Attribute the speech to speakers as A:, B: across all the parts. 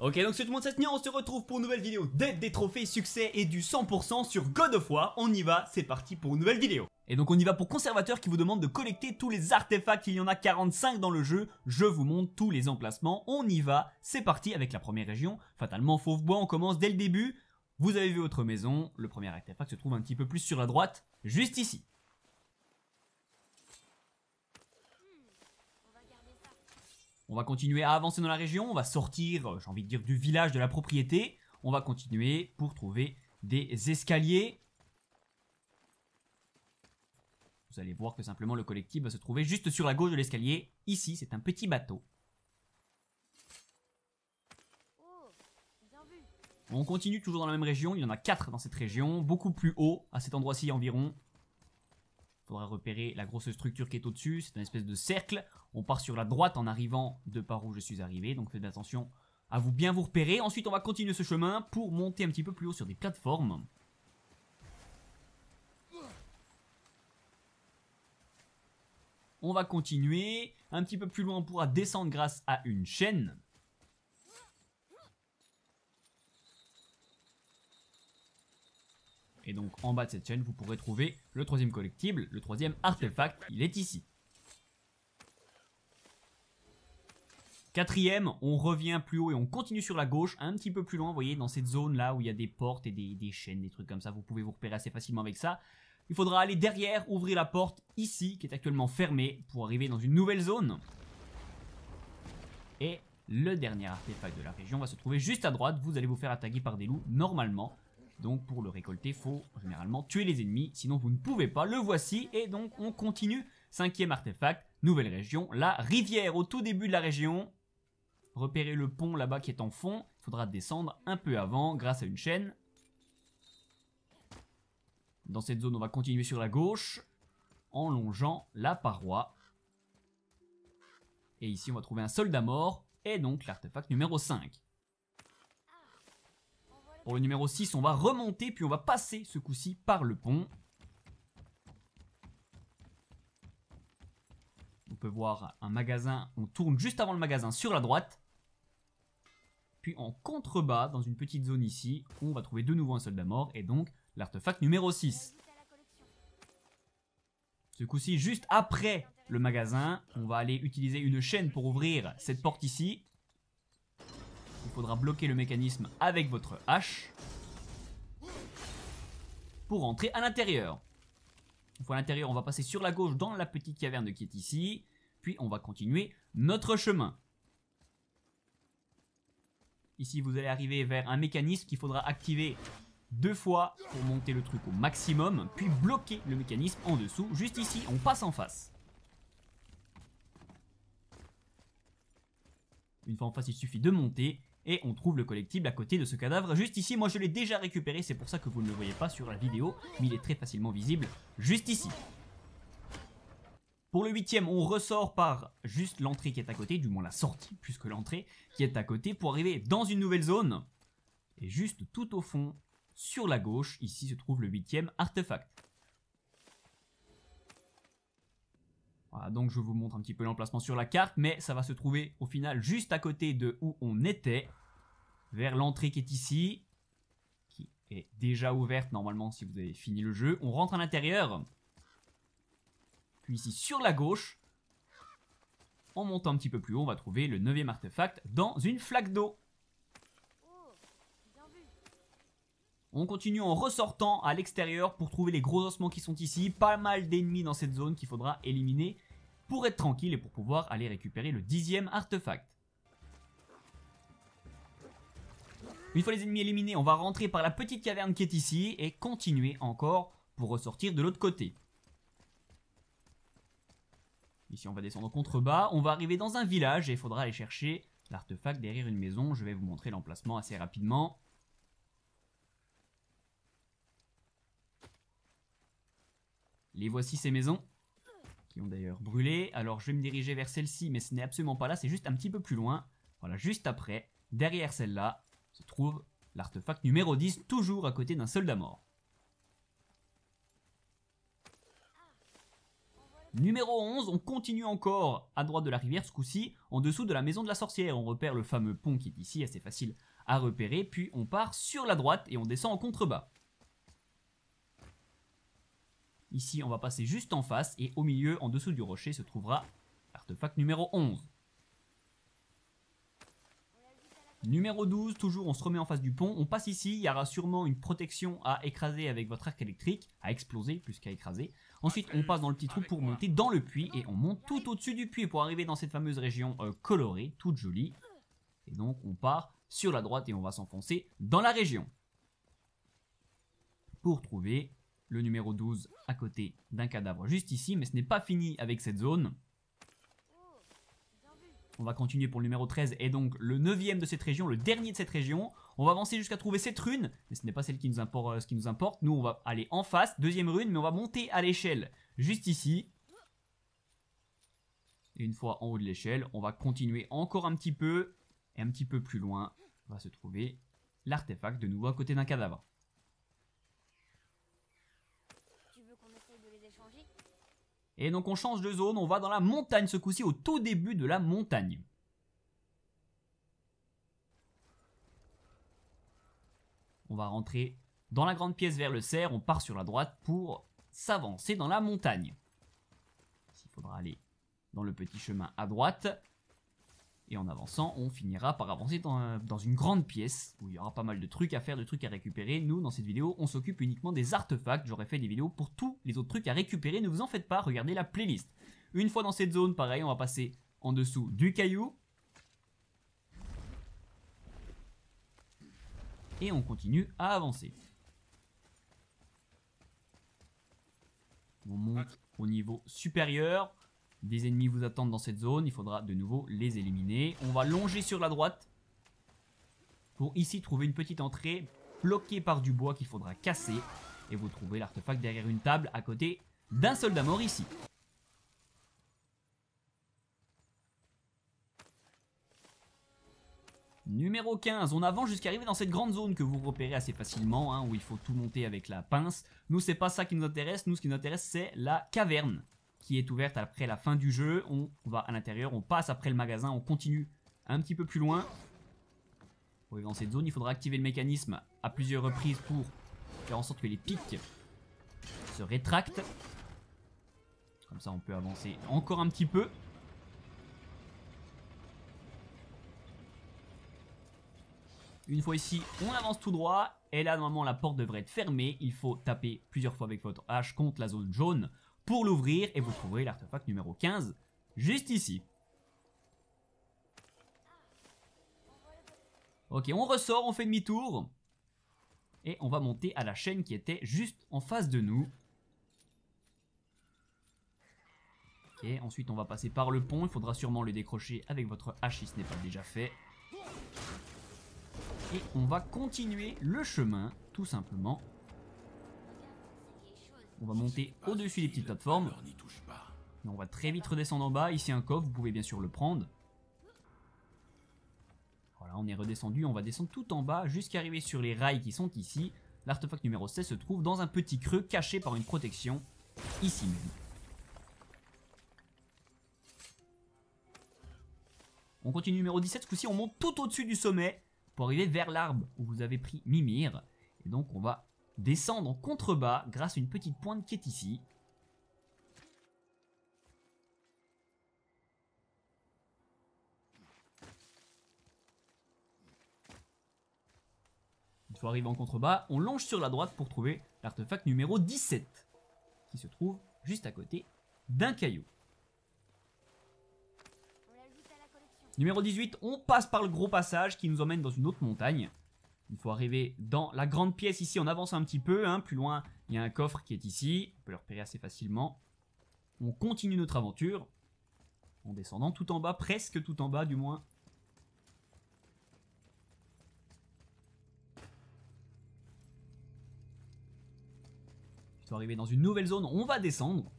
A: Ok, donc c'est tout le monde, c'est Snia, on se retrouve pour une nouvelle vidéo d'aide des trophées, succès et du 100% sur God of War. On y va, c'est parti pour une nouvelle vidéo. Et donc on y va pour Conservateur qui vous demande de collecter tous les artefacts, il y en a 45 dans le jeu. Je vous montre tous les emplacements, on y va, c'est parti avec la première région. Fatalement Fauve Bois, on commence dès le début. Vous avez vu votre maison, le premier artefact se trouve un petit peu plus sur la droite, juste ici. On va continuer à avancer dans la région, on va sortir, j'ai envie de dire, du village de la propriété. On va continuer pour trouver des escaliers. Vous allez voir que simplement le collectif va se trouver juste sur la gauche de l'escalier. Ici, c'est un petit bateau. On continue toujours dans la même région, il y en a 4 dans cette région, beaucoup plus haut, à cet endroit-ci environ. Il faudra repérer la grosse structure qui est au-dessus, c'est une espèce de cercle. On part sur la droite en arrivant de par où je suis arrivé, donc faites attention à vous bien vous repérer. Ensuite, on va continuer ce chemin pour monter un petit peu plus haut sur des plateformes. On va continuer, un petit peu plus loin on pourra descendre grâce à une chaîne. Et donc en bas de cette chaîne, vous pourrez trouver le troisième collectible, le troisième artefact, il est ici. Quatrième, on revient plus haut et on continue sur la gauche, un petit peu plus loin, vous voyez, dans cette zone là où il y a des portes et des chaînes, des trucs comme ça, vous pouvez vous repérer assez facilement avec ça. Il faudra aller derrière, ouvrir la porte ici, qui est actuellement fermée, pour arriver dans une nouvelle zone. Et le dernier artefact de la région va se trouver juste à droite, vous allez vous faire attaquer par des loups normalement. Donc pour le récolter, il faut généralement tuer les ennemis, sinon vous ne pouvez pas. Le voici et donc on continue. Cinquième artefact, nouvelle région, la rivière au tout début de la région. Repérez le pont là-bas qui est en fond. Il faudra descendre un peu avant grâce à une chaîne. Dans cette zone, on va continuer sur la gauche en longeant la paroi. Et ici, on va trouver un soldat mort et donc l'artefact numéro 5. Pour le numéro 6, on va remonter, puis on va passer ce coup-ci par le pont. On peut voir un magasin, on tourne juste avant le magasin sur la droite. Puis en contrebas, dans une petite zone ici, on va trouver de nouveau un soldat mort et donc l'artefact numéro 6. Ce coup-ci, juste après le magasin, on va aller utiliser une chaîne pour ouvrir cette porte ici. Il faudra bloquer le mécanisme avec votre hache pour entrer à l'intérieur. Une fois à l'intérieur, on va passer sur la gauche dans la petite caverne qui est ici. Puis on va continuer notre chemin. Ici, vous allez arriver vers un mécanisme qu'il faudra activer 2 fois pour monter le truc au maximum. Puis bloquer le mécanisme en dessous. Juste ici, on passe en face. Une fois en face, il suffit de monter. Et on trouve le collectible à côté de ce cadavre juste ici. Moi je l'ai déjà récupéré, c'est pour ça que vous ne le voyez pas sur la vidéo, mais il est très facilement visible juste ici. Pour le 8ème, on ressort par juste l'entrée qui est à côté, du moins la sortie plus que l'entrée qui est à côté pour arriver dans une nouvelle zone. Et juste tout au fond, sur la gauche, ici se trouve le 8ème artefact. Voilà, donc je vous montre un petit peu l'emplacement sur la carte, mais ça va se trouver au final juste à côté de où on était, vers l'entrée qui est ici, qui est déjà ouverte normalement si vous avez fini le jeu. On rentre à l'intérieur, puis ici sur la gauche, en montant un petit peu plus haut, on va trouver le 9ème artefact dans une flaque d'eau. On continue en ressortant à l'extérieur pour trouver les gros ossements qui sont ici. Pas mal d'ennemis dans cette zone qu'il faudra éliminer pour être tranquille et pour pouvoir aller récupérer le 10ème artefact. Une fois les ennemis éliminés, on va rentrer par la petite caverne qui est ici et continuer encore pour ressortir de l'autre côté. Ici on va descendre en contrebas, on va arriver dans un village et il faudra aller chercher l'artefact derrière une maison. Je vais vous montrer l'emplacement assez rapidement. Les voici ces maisons, qui ont d'ailleurs brûlé. Alors je vais me diriger vers celle-ci, mais ce n'est absolument pas là, c'est juste un petit peu plus loin. Voilà, juste après, derrière celle-là, se trouve l'artefact numéro 10, toujours à côté d'un soldat mort. Numéro 11, on continue encore à droite de la rivière, ce coup-ci, en dessous de la maison de la sorcière. On repère le fameux pont qui est ici, assez facile à repérer, puis on part sur la droite et on descend en contrebas. Ici, on va passer juste en face et au milieu, en dessous du rocher, se trouvera l'artefact numéro 11. Numéro 12, toujours on se remet en face du pont, on passe ici, il y aura sûrement une protection à écraser avec votre arc électrique, à exploser plus qu'à écraser. Ensuite on passe dans le petit trou pour monter dans le puits et on monte tout au-dessus du puits pour arriver dans cette fameuse région colorée, toute jolie. Et donc on part sur la droite et on va s'enfoncer dans la région. Pour trouver le numéro 12 à côté d'un cadavre juste ici, mais ce n'est pas fini avec cette zone. On va continuer pour le numéro 13 et donc le 9e de cette région, le dernier de cette région. On va avancer jusqu'à trouver cette rune, mais ce n'est pas celle qui nous importe. Nous, on va aller en face, deuxième rune, mais on va monter à l'échelle juste ici. Et une fois en haut de l'échelle, on va continuer encore un petit peu. Et un petit peu plus loin, va se trouver l'artefact de nouveau à côté d'un cadavre.
B: Tu veux qu'on essaye de les échanger ?
A: Et donc on change de zone, on va dans la montagne ce coup-ci, au tout début de la montagne. On va rentrer dans la grande pièce vers le cerf, on part sur la droite pour s'avancer dans la montagne. Il faudra aller dans le petit chemin à droite. Et en avançant, on finira par avancer dans une grande pièce où il y aura pas mal de trucs à faire, de trucs à récupérer. Nous, dans cette vidéo, on s'occupe uniquement des artefacts. J'aurais fait des vidéos pour tous les autres trucs à récupérer. Ne vous en faites pas, regardez la playlist. Une fois dans cette zone, pareil, on va passer en dessous du caillou. Et on continue à avancer. On monte au niveau supérieur. Des ennemis vous attendent dans cette zone, il faudra de nouveau les éliminer. On va longer sur la droite pour ici trouver une petite entrée bloquée par du bois qu'il faudra casser. Et vous trouvez l'artefact derrière une table à côté d'un soldat mort ici. Numéro 15, on avance jusqu'à arriver dans cette grande zone que vous repérez assez facilement, hein, où il faut tout monter avec la pince. Nous, c'est pas ça qui nous intéresse, nous ce qui nous intéresse c'est la caverne, qui est ouverte après la fin du jeu. On va à l'intérieur, on passe après le magasin, on continue un petit peu plus loin. Pour arriver dans cette zone, il faudra activer le mécanisme à plusieurs reprises pour faire en sorte que les pics se rétractent. Comme ça, on peut avancer encore un petit peu. Une fois ici, on avance tout droit. Et là, normalement, la porte devrait être fermée. Il faut taper plusieurs fois avec votre hache contre la zone jaune pour l'ouvrir et vous trouverez l'artefact numéro 15 juste ici. Ok, on ressort, on fait demi-tour et on va monter à la chaîne qui était juste en face de nous. Ok, ensuite on va passer par le pont, il faudra sûrement le décrocher avec votre hache si ce n'est pas déjà fait. Et on va continuer le chemin, tout simplement. On va monter au-dessus des petites plateformes. Et on va très vite redescendre en bas. Ici un coffre, vous pouvez bien sûr le prendre. Voilà, on est redescendu. On va descendre tout en bas jusqu'à arriver sur les rails qui sont ici. L'artefact numéro 16 se trouve dans un petit creux caché par une protection ici même. On continue numéro 17. Ce coup-ci, on monte tout au-dessus du sommet pour arriver vers l'arbre où vous avez pris Mimir. Et donc on va descendre en contrebas grâce à une petite pointe qui est ici. Une fois arrivé en contrebas, on longe sur la droite pour trouver l'artefact numéro 17 qui se trouve juste à côté d'un caillou. Numéro 18, on passe par le gros passage qui nous emmène dans une autre montagne. Il faut arriver dans la grande pièce ici, on avance un petit peu, hein. Plus loin il y a un coffre qui est ici, on peut le repérer assez facilement. On continue notre aventure en descendant tout en bas, presque tout en bas du moins. Il faut arriver dans une nouvelle zone, on va descendre.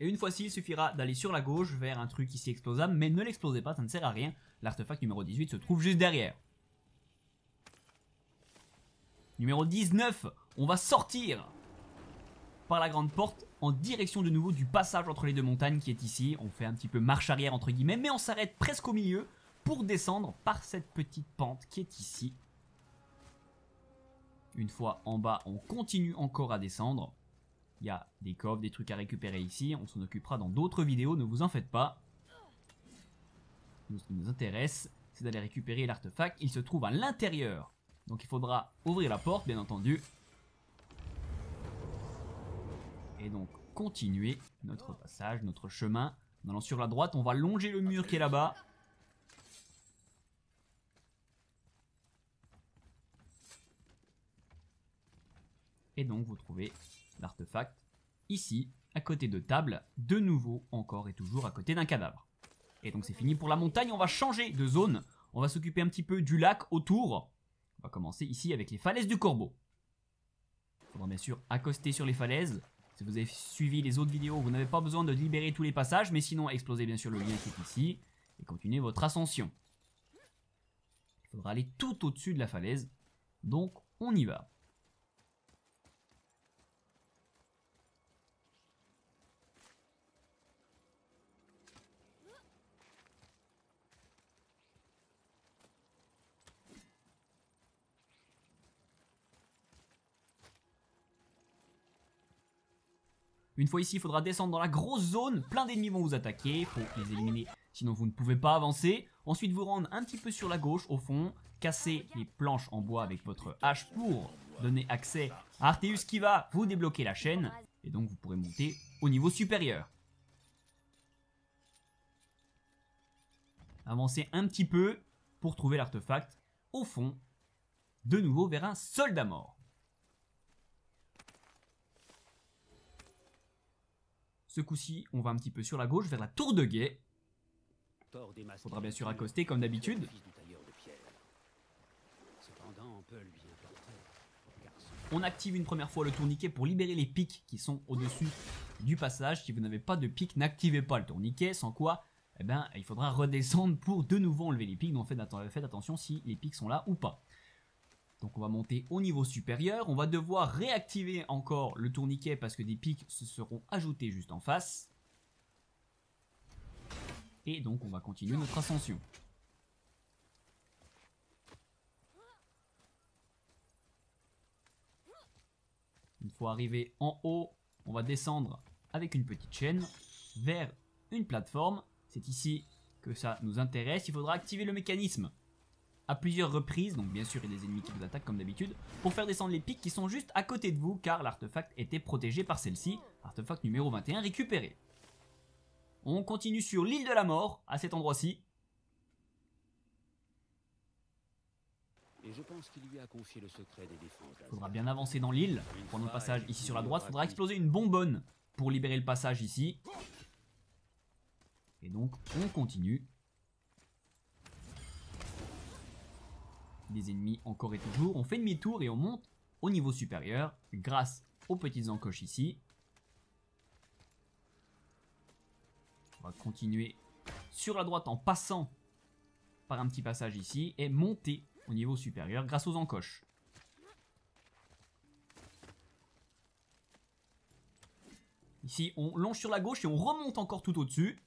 A: Et une fois-ci, il suffira d'aller sur la gauche vers un truc ici explosable, mais ne l'explosez pas, ça ne sert à rien. L'artefact numéro 18 se trouve juste derrière. Numéro 19, on va sortir par la grande porte en direction de nouveau du passage entre les deux montagnes qui est ici. On fait un petit peu marche arrière entre guillemets, mais on s'arrête presque au milieu pour descendre par cette petite pente qui est ici. Une fois en bas, on continue encore à descendre. Il y a des coffres, des trucs à récupérer ici. On s'en occupera dans d'autres vidéos, ne vous en faites pas. Ce qui nous intéresse, c'est d'aller récupérer l'artefact. Il se trouve à l'intérieur. Donc il faudra ouvrir la porte, bien entendu. Et donc continuer notre passage, notre chemin. En allant sur la droite, on va longer le mur qui est là-bas. Et donc vous trouvez l'artefact ici, à côté de table, de nouveau, encore et toujours à côté d'un cadavre. Et donc c'est fini pour la montagne, on va changer de zone. On va s'occuper un petit peu du lac autour. On va commencer ici avec les falaises du Corbeau. Il faudra bien sûr accoster sur les falaises. Si vous avez suivi les autres vidéos, vous n'avez pas besoin de libérer tous les passages, mais sinon explosez bien sûr le lien qui est ici et continuez votre ascension. Il faudra aller tout au-dessus de la falaise, donc on y va. Une fois ici, il faudra descendre dans la grosse zone. Plein d'ennemis vont vous attaquer. Il faut les éliminer, sinon vous ne pouvez pas avancer. Ensuite, vous rendre un petit peu sur la gauche, au fond. Casser les planches en bois avec votre hache pour donner accès à Arteus qui va vous débloquer la chaîne. Et donc, vous pourrez monter au niveau supérieur. Avancez un petit peu pour trouver l'artefact au fond. De nouveau vers un soldat mort. Ce coup-ci, on va un petit peu sur la gauche vers la tour de guet. Il faudra bien sûr accoster comme d'habitude. On active une première fois le tourniquet pour libérer les pics qui sont au-dessus du passage. Si vous n'avez pas de pics, n'activez pas le tourniquet, sans quoi eh ben, il faudra redescendre pour de nouveau enlever les pics. Donc faites attention si les pics sont là ou pas. Donc on va monter au niveau supérieur, on va devoir réactiver encore le tourniquet parce que des pics se seront ajoutés juste en face. Et donc on va continuer notre ascension. Une fois arrivé en haut, on va descendre avec une petite chaîne vers une plateforme. C'est ici que ça nous intéresse, il faudra activer le mécanisme à plusieurs reprises, donc bien sûr il y a des ennemis qui vous attaquent comme d'habitude, pour faire descendre les pics qui sont juste à côté de vous, car l'artefact était protégé par celle-ci, artefact numéro 21 récupéré. On continue sur l'île de la mort, à cet endroit-ci.
C: Et je pense qu'il lui a confié le secret des défenses.
A: Il faudra bien avancer dans l'île, prendre le passage ici sur la droite, il faudra exploser une bonbonne pour libérer le passage ici. Et donc on continue. Des ennemis encore et toujours, on fait demi-tour et on monte au niveau supérieur grâce aux petites encoches ici. On va continuer sur la droite en passant par un petit passage ici et monter au niveau supérieur grâce aux encoches. Ici on longe sur la gauche et on remonte encore tout au-dessus.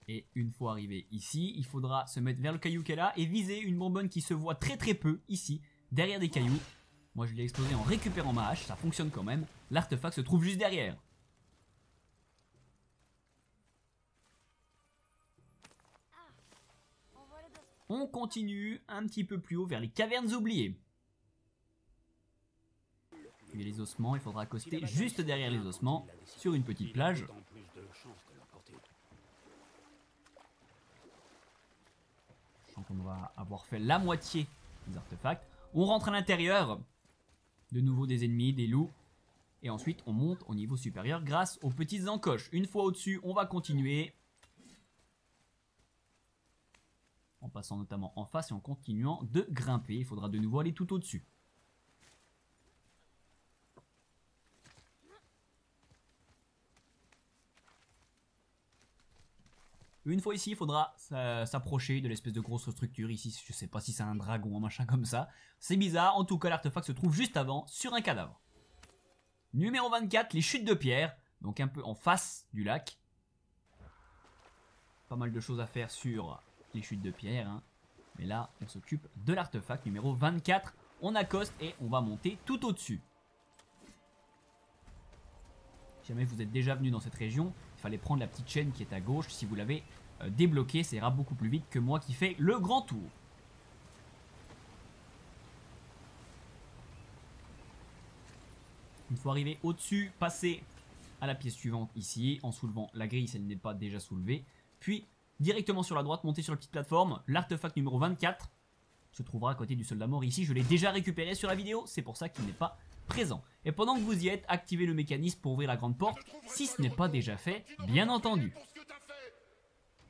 A: Et une fois arrivé ici, il faudra se mettre vers le caillou qu'elle a et viser une bonbonne qui se voit très très peu ici, derrière des cailloux. Moi je l'ai explosé en récupérant ma hache, ça fonctionne quand même. L'artefact se trouve juste derrière. On continue un petit peu plus haut vers les cavernes oubliées. Il y a les ossements, il faudra accoster juste derrière les ossements, sur une petite plage. On va avoir fait la moitié des artefacts. On rentre à l'intérieur. De nouveau des ennemis, des loups. Et ensuite on monte au niveau supérieur grâce aux petites encoches. Une fois au-dessus, on va continuer. En passant notamment en face et en continuant de grimper. Il faudra de nouveau aller tout au-dessus. Une fois ici, il faudra s'approcher de l'espèce de grosse structure. Ici, je sais pas si c'est un dragon, un machin comme ça. C'est bizarre. En tout cas, l'artefact se trouve juste avant, sur un cadavre. Numéro 24, les chutes de pierre. Donc un peu en face du lac. Pas mal de choses à faire sur les chutes de pierre. Hein. Mais là, on s'occupe de l'artefact numéro 24. On accoste et on va monter tout au-dessus. Si jamais vous êtes déjà venu dans cette région, il fallait prendre la petite chaîne qui est à gauche. Si vous l'avez débloquée, ça ira beaucoup plus vite que moi qui fais le grand tour. Une fois arrivé au-dessus, passez à la pièce suivante ici, en soulevant la grille si elle n'est pas déjà soulevée. Puis, directement sur la droite, montez sur la petite plateforme. L'artefact numéro 24 se trouvera à côté du soldat mort ici. Je l'ai déjà récupéré sur la vidéo, c'est pour ça qu'il n'est pas présent. Et pendant que vous y êtes, activez le mécanisme pour ouvrir la grande porte, si ce n'est pas déjà fait, bien entendu.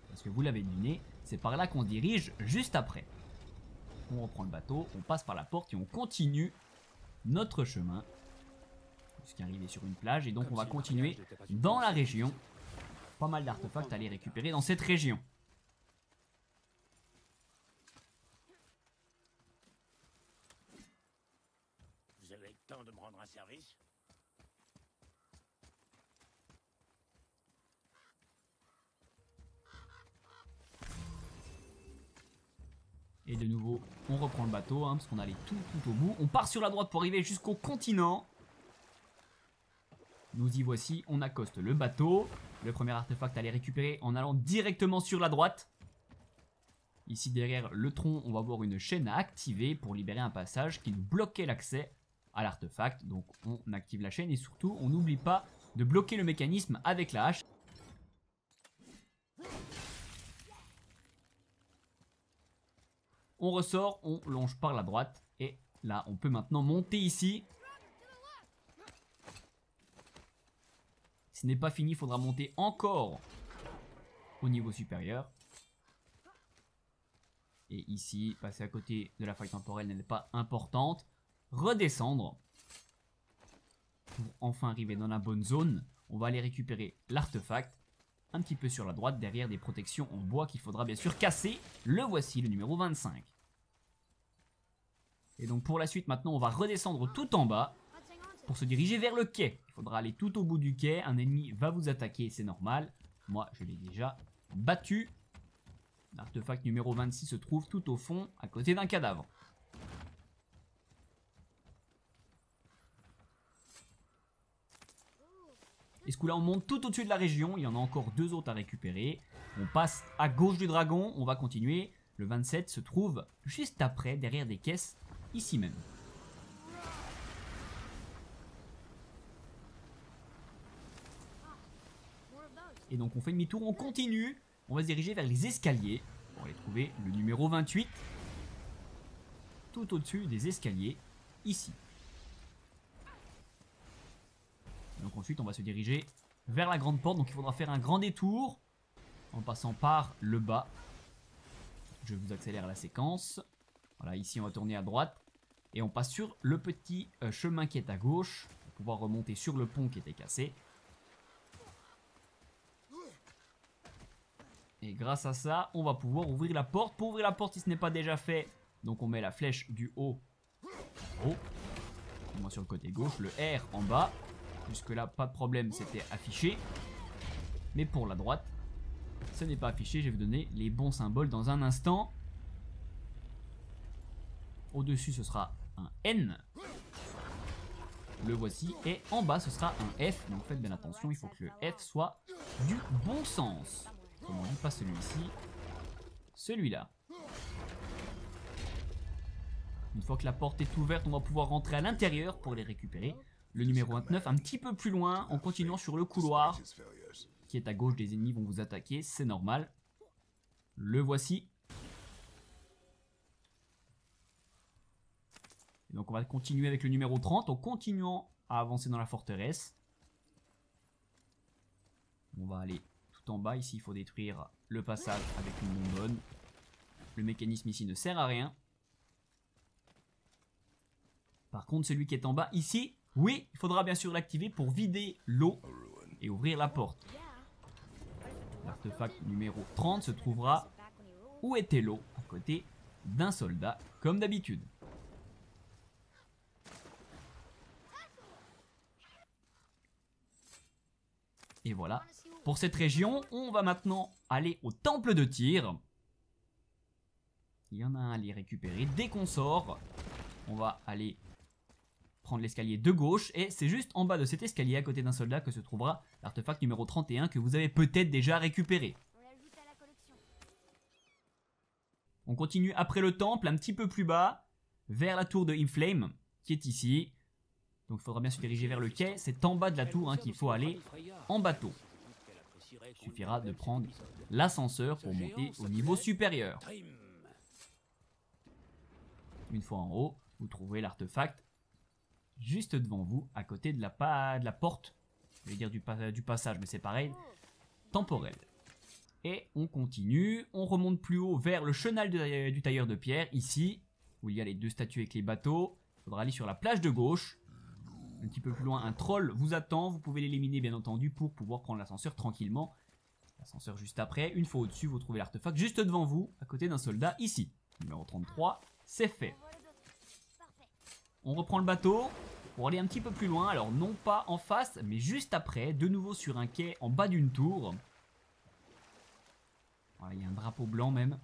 A: Parce que vous l'avez deviné, c'est par là qu'on se dirige juste après. On reprend le bateau, on passe par la porte et on continue notre chemin. Jusqu'à arriver sur une plage et donc on va continuer dans la région. Pas mal d'artefacts à aller récupérer dans cette région.
C: Vous avez le temps de me rendre un service?
A: Et de nouveau, on reprend le bateau, hein, parce qu'on allait tout au bout. On part sur la droite pour arriver jusqu'au continent. Nous y voici, on accoste le bateau. Le premier artefact à aller récupérer en allant directement sur la droite. Ici derrière le tronc, on va voir une chaîne à activer pour libérer un passage qui nous bloquait l'accès à l'artefact. Donc on active la chaîne et surtout on n'oublie pas de bloquer le mécanisme avec la hache. On ressort, on longe par la droite et là on peut maintenant monter ici. Ce n'est pas fini, il faudra monter encore au niveau supérieur. Et ici, passer à côté de la faille temporelle n'est pas importante. Redescendre. Pour enfin arriver dans la bonne zone, on va aller récupérer l'artefact. Un petit peu sur la droite, derrière des protections en bois qu'il faudra bien sûr casser. Le voici, le numéro 25. Et donc pour la suite, maintenant, on va redescendre tout en bas. Pour se diriger vers le quai. Il faudra aller tout au bout du quai. Un ennemi va vous attaquer, c'est normal. Moi, je l'ai déjà battu. L'artefact numéro 26 se trouve tout au fond, à côté d'un cadavre. Et ce coup-là, on monte tout au-dessus de la région. Il y en a encore deux autres à récupérer. On passe à gauche du dragon. On va continuer. Le 27 se trouve juste après, derrière des caisses, ici même. Et donc on fait demi-tour, on continue. On va se diriger vers les escaliers pour aller trouver le numéro 28. Tout au-dessus des escaliers, ici. Donc ensuite on va se diriger vers la grande porte. Donc il faudra faire un grand détour en passant par le bas. Je vous accélère la séquence. Voilà, ici on va tourner à droite. Et on passe sur le petit chemin qui est à gauche. Pour pouvoir remonter sur le pont qui était cassé. Et grâce à ça, on va pouvoir ouvrir la porte. Pour ouvrir la porte, si ce n'est pas déjà fait, donc on met la flèche du haut en haut. Moi sur le côté gauche, le R en bas. Jusque là, pas de problème, c'était affiché. Mais pour la droite, ce n'est pas affiché. Je vais vous donner les bons symboles dans un instant. Au-dessus, ce sera un N. Le voici. Et en bas, ce sera un F. Donc faites bien attention, il faut que le F soit du bon sens. Comment on dit, pas celui-ci, celui-là. Une fois que la porte est ouverte, on va pouvoir rentrer à l'intérieur pour les récupérer. Le numéro 29, un petit peu plus loin, en continuant sur le couloir qui est à gauche. Des ennemis vont vous attaquer, c'est normal. Le voici. Et donc on va continuer avec le numéro 30 en continuant à avancer dans la forteresse. On va aller en bas. Ici, il faut détruire le passage avec une bonbonne. Le mécanisme ici ne sert à rien. Par contre, celui qui est en bas ici, oui, il faudra bien sûr l'activer pour vider l'eau et ouvrir la porte. L'artefact numéro 30 se trouvera où était l'eau, à côté d'un soldat, comme d'habitude. Et voilà. Pour cette région, on va maintenant aller au temple de tir. Il y en a un à aller récupérer. Dès qu'on sort, on va aller prendre l'escalier de gauche. Et c'est juste en bas de cet escalier, à côté d'un soldat, que se trouvera l'artefact numéro 31 que vous avez peut-être déjà récupéré. On continue après le temple, un petit peu plus bas, vers la tour de Inflame, qui est ici. Donc il faudra bien se diriger vers le quai. C'est en bas de la tour qu'il faut aller en bateau. Il suffira de prendre l'ascenseur pour monter au niveau supérieur. Une fois en haut, vous trouverez l'artefact juste devant vous, à côté de la porte. Je vais dire du passage, mais c'est pareil, temporel. Et on continue, on remonte plus haut vers le chenal du tailleur de pierre, ici, où il y a les deux statues avec les bateaux. Il faudra aller sur la plage de gauche. Un petit peu plus loin, un troll vous attend. Vous pouvez l'éliminer, bien entendu, pour pouvoir prendre l'ascenseur tranquillement. L'ascenseur juste après. Une fois au-dessus, vous trouvez l'artefact juste devant vous, à côté d'un soldat, ici. Numéro 33, c'est fait. On reprend le bateau pour aller un petit peu plus loin. Alors, non pas en face, mais juste après. De nouveau sur un quai en bas d'une tour. Voilà, il y a un drapeau blanc même.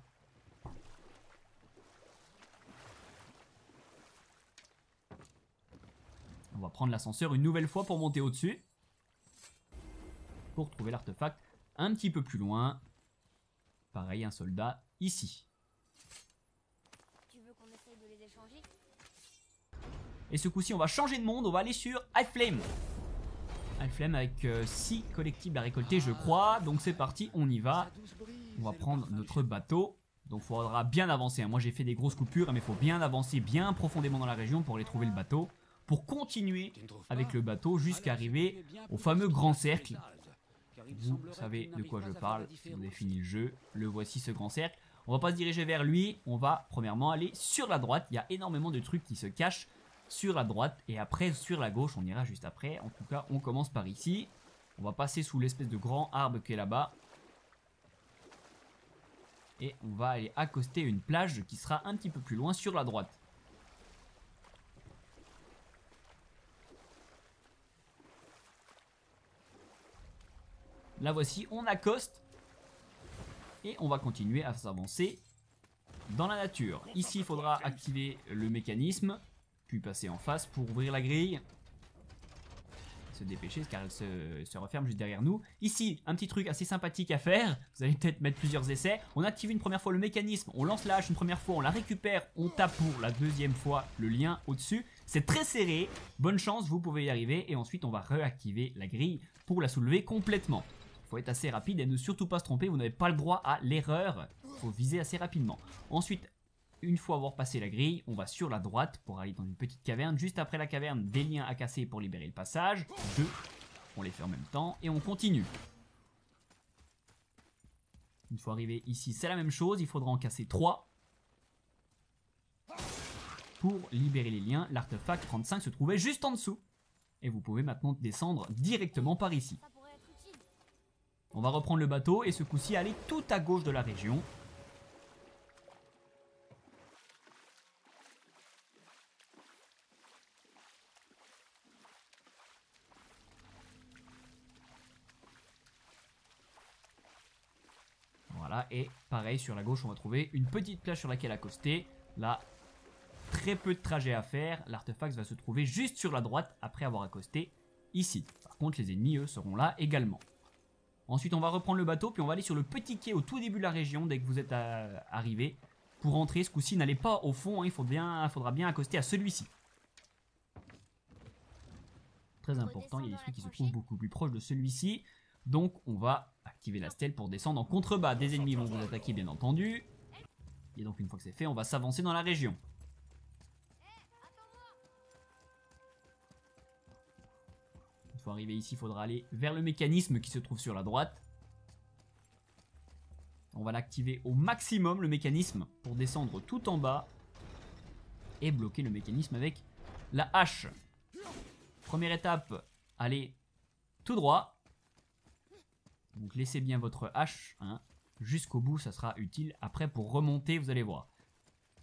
A: On va prendre l'ascenseur une nouvelle fois pour monter au-dessus. Pour trouver l'artefact un petit peu plus loin. Pareil, un soldat ici.
B: Tu veux qu'on essaye de les échanger?
A: Et ce coup-ci, on va changer de monde. On va aller sur Inflame. Inflame avec 6 collectibles à récolter, je crois. Donc c'est parti, on y va. On va prendre notre bateau. Donc il faudra bien avancer. Moi j'ai fait des grosses coupures, mais il faut bien avancer bien profondément dans la région pour aller trouver le bateau. Pour continuer avec le bateau jusqu'à arriver au fameux grand cercle. Vous savez de quoi je parle, si vous avez fini le jeu. Le voici, ce grand cercle. On va pas se diriger vers lui. On va premièrement aller sur la droite. Il y a énormément de trucs qui se cachent sur la droite. Et après sur la gauche, on ira juste après. En tout cas, on commence par ici. On va passer sous l'espèce de grand arbre qui est là-bas. Et on va aller accoster une plage qui sera un petit peu plus loin sur la droite. La voici, on accoste. Et on va continuer à s'avancer dans la nature. Ici, il faudra activer le mécanisme, puis passer en face pour ouvrir la grille. Se dépêcher car elle se referme juste derrière nous. Ici, un petit truc assez sympathique à faire. Vous allez peut-être mettre plusieurs essais. On active une première fois le mécanisme, on lance la hache une première fois, on la récupère, on tape pour la deuxième fois le lien au-dessus. C'est très serré. Bonne chance, vous pouvez y arriver. Et ensuite, on va réactiver la grille pour la soulever complètement. Il faut être assez rapide et ne surtout pas se tromper. Vous n'avez pas le droit à l'erreur. Il faut viser assez rapidement. Ensuite, une fois avoir passé la grille, on va sur la droite pour aller dans une petite caverne. Juste après la caverne, des liens à casser pour libérer le passage. 2, on les fait en même temps et on continue. Une fois arrivé ici, c'est la même chose. Il faudra en casser 3. Pour libérer les liens, l'artefact 35 se trouvait juste en dessous. Et vous pouvez maintenant descendre directement par ici. On va reprendre le bateau et ce coup-ci aller tout à gauche de la région. Voilà, et pareil sur la gauche on va trouver une petite plage sur laquelle accoster. Là, très peu de trajet à faire. L'artefact va se trouver juste sur la droite après avoir accosté ici. Par contre les ennemis eux seront là également. Ensuite on va reprendre le bateau puis on va aller sur le petit quai au tout début de la région dès que vous êtes arrivé. Pour rentrer ce coup-ci n'allez pas au fond, il faudra bien accoster à celui-ci. Très important, il y a des trucs qui se trouvent beaucoup plus proches de celui-ci. Donc on va activer la stèle pour descendre en contrebas. Des ennemis vont vous attaquer bien entendu. Et donc une fois que c'est fait, on va s'avancer dans la région. Une fois arrivé ici, il faudra aller vers le mécanisme qui se trouve sur la droite. On va l'activer au maximum, le mécanisme, pour descendre tout en bas. Et bloquer le mécanisme avec la hache. Première étape, aller tout droit. Donc laissez bien votre hache hein, jusqu'au bout, ça sera utile. Après pour remonter, vous allez voir.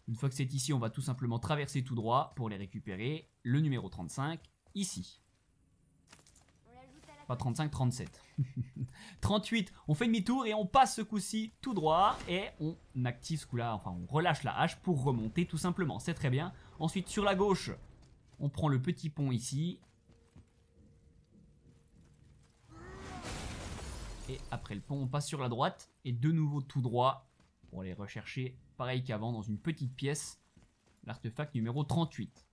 A: Une fois que c'est ici, on va tout simplement traverser tout droit pour les récupérer. Le numéro 35, ici. Pas 35, 37. 38, on fait demi-tour et on passe ce coup-ci tout droit. Et on active ce coup-là, enfin on relâche la hache pour remonter tout simplement. C'est très bien. Ensuite sur la gauche, on prend le petit pont ici. Et après le pont, on passe sur la droite. Et de nouveau tout droit pour aller rechercher, pareil qu'avant, dans une petite pièce, l'artefact numéro 38.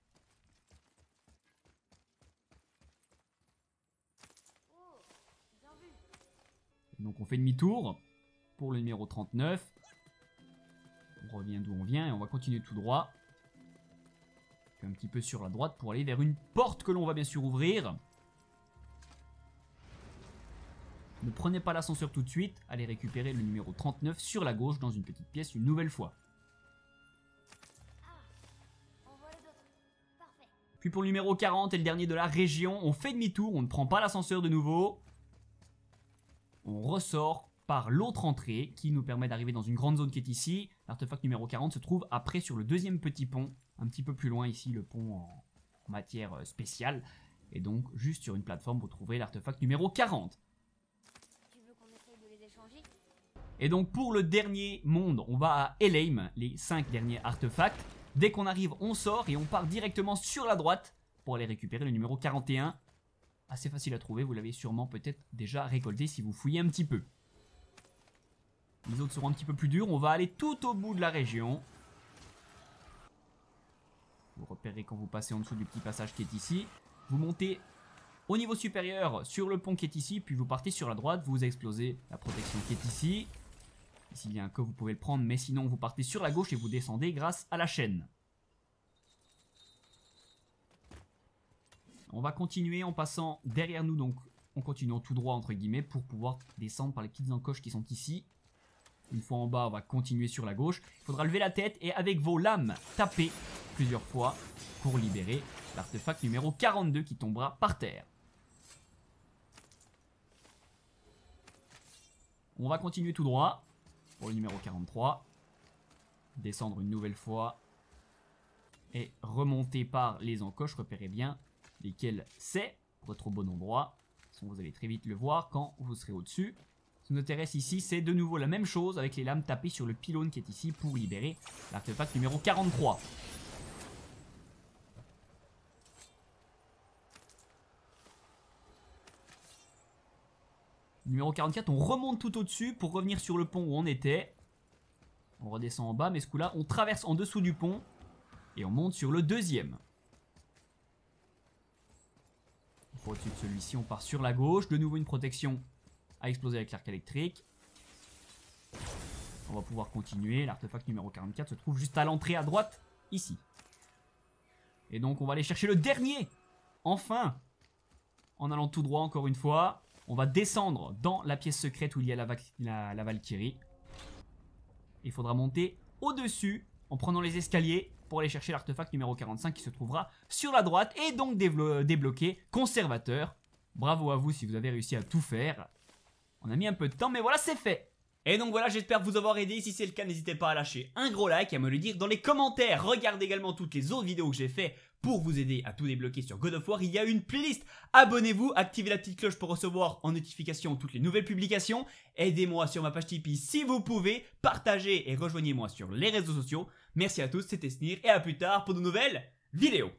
A: Donc on fait demi-tour pour le numéro 39. On revient d'où on vient et on va continuer tout droit. Puis un petit peu sur la droite pour aller vers une porte que l'on va bien sûr ouvrir. Ne prenez pas l'ascenseur tout de suite. Allez récupérer le numéro 39 sur la gauche dans une petite pièce une nouvelle fois. Puis pour le numéro 40 et le dernier de la région, on fait demi-tour. On ne prend pas l'ascenseur de nouveau. On ressort par l'autre entrée qui nous permet d'arriver dans une grande zone qui est ici. L'artefact numéro 40 se trouve après sur le deuxième petit pont. Un petit peu plus loin ici, le pont en matière spéciale. Et donc juste sur une plateforme vous trouverez l'artefact numéro 40.
B: Tu veux qu'on essaye de les échanger?
A: Et donc pour le dernier monde, on va à Helheim, les 5 derniers artefacts. Dès qu'on arrive, on sort et on part directement sur la droite pour aller récupérer le numéro 41. Assez facile à trouver, vous l'avez sûrement peut-être déjà récolté si vous fouillez un petit peu. Les autres seront un petit peu plus durs, on va aller tout au bout de la région. Vous repérez quand vous passez en dessous du petit passage qui est ici. Vous montez au niveau supérieur sur le pont qui est ici, puis vous partez sur la droite, vous explosez la protection qui est ici. Ici il y a un coffre, vous pouvez le prendre, mais sinon vous partez sur la gauche et vous descendez grâce à la chaîne. On va continuer en passant derrière nous, donc en continuant tout droit entre guillemets pour pouvoir descendre par les petites encoches qui sont ici. Une fois en bas, on va continuer sur la gauche. Il faudra lever la tête et avec vos lames, taper plusieurs fois pour libérer l'artefact numéro 42 qui tombera par terre. On va continuer tout droit pour le numéro 43. Descendre une nouvelle fois et remonter par les encoches, repérez bien lesquels c'est pour être au bon endroit. Vous allez très vite le voir quand vous serez au-dessus. Ce qui nous intéresse ici, c'est de nouveau la même chose avec les lames tapées sur le pylône qui est ici pour libérer l'artefact numéro 43. Numéro 44, on remonte tout au-dessus pour revenir sur le pont où on était. On redescend en bas, mais ce coup-là, on traverse en dessous du pont et on monte sur le deuxième. Au-dessus de celui-ci, on part sur la gauche. De nouveau une protection à exploser avec l'arc électrique. On va pouvoir continuer. L'artefact numéro 44 se trouve juste à l'entrée à droite, ici. Et donc on va aller chercher le dernier. Enfin, en allant tout droit encore une fois, on va descendre dans la pièce secrète où il y a la Valkyrie. Il faudra monter au-dessus en prenant les escaliers pour aller chercher l'artefact numéro 45 qui se trouvera sur la droite et donc débloquer conservateur. Bravo à vous si vous avez réussi à tout faire. On a mis un peu de temps mais voilà, c'est fait. Et donc voilà, j'espère vous avoir aidé. Si c'est le cas, n'hésitez pas à lâcher un gros like et à me le dire dans les commentaires. Regardez également toutes les autres vidéos que j'ai fait pour vous aider à tout débloquer sur God of War. Il y a une playlist. Abonnez-vous, activez la petite cloche pour recevoir en notification toutes les nouvelles publications. Aidez-moi sur ma page Tipeee si vous pouvez. Partagez et rejoignez-moi sur les réseaux sociaux. Merci à tous, c'était Snir et à plus tard pour de nouvelles vidéos.